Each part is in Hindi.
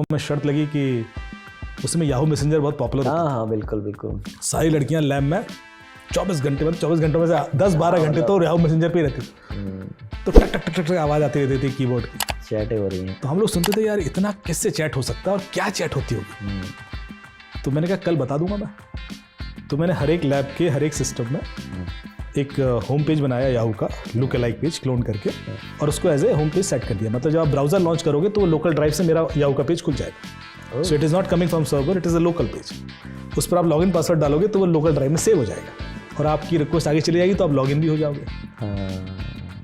तो मैं शर्त लगी कि उसमें याहू मैसेंजर बहुत पॉपुलर था। हाँ बिल्कुल बिल्कुल। सारी लड़कियां लैब में 24 घंटे में 24 घंटों में से 10-12 घंटे तो याहू मैसेंजर पे ही रहती थी। तो टक टक टक टक आवाज़ आती रहती थी कीबोर्ड की, चैटें हो रही हैं। तो हम लोग सुनते थे यार इतना किससे चैट हो सकता है और क्या चैट होती होगी। तो मैंने कहा कल बता दूंगा मैं। तो मैंने हर एक लैब के हर एक सिस्टम में एक होम पेज बनाया याहू का, लुक अलाइक पेज क्लोन करके, और उसको as a home page set कर दिया। मतलब जब आप ब्राउजर लॉन्च करोगे तो वो लोकल ड्राइव से मेरा याहू का पेज खुल जाएगा। So it is not coming from server, it is a local page. उस पर आप लॉगिन पासवर्ड डालोगे तो वो लोकल ड्राइव में सेव हो जाएगा और आपकी रिक्वेस्ट आगे चली जाएगी तो आप लॉगिन भी हो जाओगे।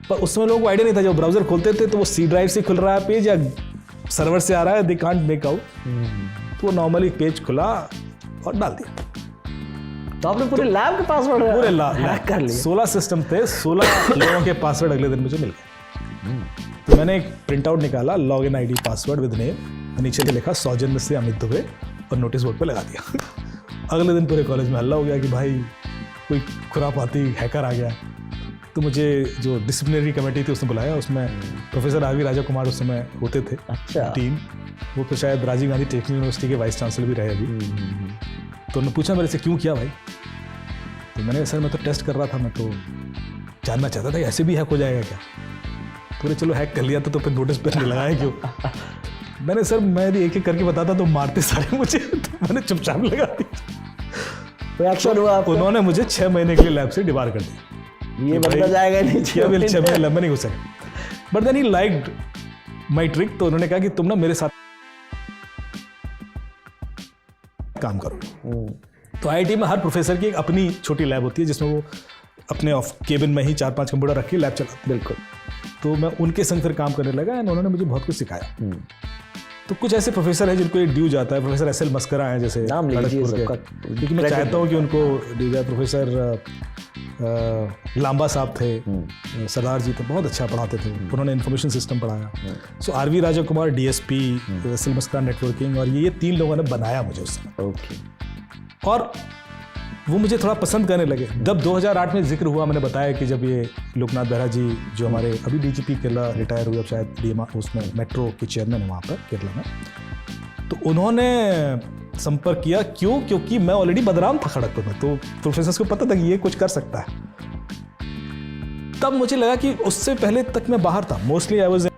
पर उस समय लोगों को आइडिया नहीं था, जब ब्राउजर खोलते थे तो वो सी ड्राइव से खुल रहा है पेज या सर्वर से आ रहा है, दे कांट मेक आउट। तो वो नॉर्मली पेज खुला और डाल दिया। तो आपने पूरे लैब के पासवर्ड पूरे हैक कर लिए? 16 सिस्टम थे, 16 लोगों के पासवर्ड अगले दिन मुझे मिल गए। तो मैंने एक प्रिंट आउट निकाला, log in ID password with name, नीचे से लिखा सौजन्य से अमित दुबे और नोटिस बोर्ड पे लगा दिया। अगले दिन पूरे कॉलेज में हल्ला हो गया कि भाई कोई खुरापाती हैकर आ गया। तो मुझे जो डिसिप्लिनरी कमेटी थी उसने बुलाया, उसमें प्रोफेसर आरवी राजा कुमार उस समय होते थे। अच्छा। टीम वो तो शायद राजीव गांधी टेक्निकल यूनिवर्सिटी के वाइस चांसलर भी रहे अभी। तो उन्होंने पूछा मेरे से क्यों किया भाई। तो मैंने सर मैं तो टेस्ट कर रहा था, मैं तो जानना चाहता था कि ऐसे भी हैक हो जाएगा क्या। तो बोले चलो हैक कर लिया तो फिर नोटिस पर नहीं लगाया क्यों। मैंने सर मैं भी एक एक करके बताता तो मारते सारे मुझे, तो मैंने चुपचाप लगा दी। कोई एक्शन हुआ आपका? उन्होंने मुझे 6 महीने के लिए लैब से डिबार कर दिया। ये बंदा जाएगा नहीं, 6 महीने लैब में नहीं घुस सके। But then he liked my trick. तो उन्होंने कहा कि तुम ना मेरे साथ काम करो। तो IIT में हर प्रोफेसर की एक अपनी छोटी लैब होती है जिसमें वो अपने केबिन में ही 4-5 कंप्यूटर रख के लैब चलाते। बिल्कुल। तो मैं उनके संग फिर काम करने लगा एंड उन्होंने मुझे बहुत कुछ सिखाया। तो कुछ ऐसे प्रोफेसर हैं जिनको ये ड्यू जाता है। प्रोफेसर SL मस्करा हैं जैसे, नाम लीजिए सबका, क्योंकि मैं चाहता हूँ कि उनको ड्यू जाए। प्रोफेसर लांबा साहब थे, सरदार जी थे, बहुत अच्छा पढ़ाते थे। उन्होंने इन्फॉर्मेशन सिस्टम पढ़ाया। So R V Raja Kumar DSP, SL Maskara networking, और ये 3 लोगों ने बनाया मुझे उस समय। और वो मुझे थोड़ा पसंद करने लगे। जब 2008 में जिक्र हुआ, मैंने बताया कि जब ये लोकनाथ बेहरा जी जो हमारे अभी DGP केरला रिटायर हुए, अब शायद DMR उसमें मेट्रो के चेयरमैन है वहाँ पर केरला में, तो उन्होंने संपर्क किया। क्यों? क्योंकि मैं ऑलरेडी बदनाम था खड़गपुर में, तो प्रोफेसर्स को पता था कि ये कुछ कर सकता है। तब मुझे लगा कि उससे पहले तक मैं बाहर था, मोस्टली आई वाज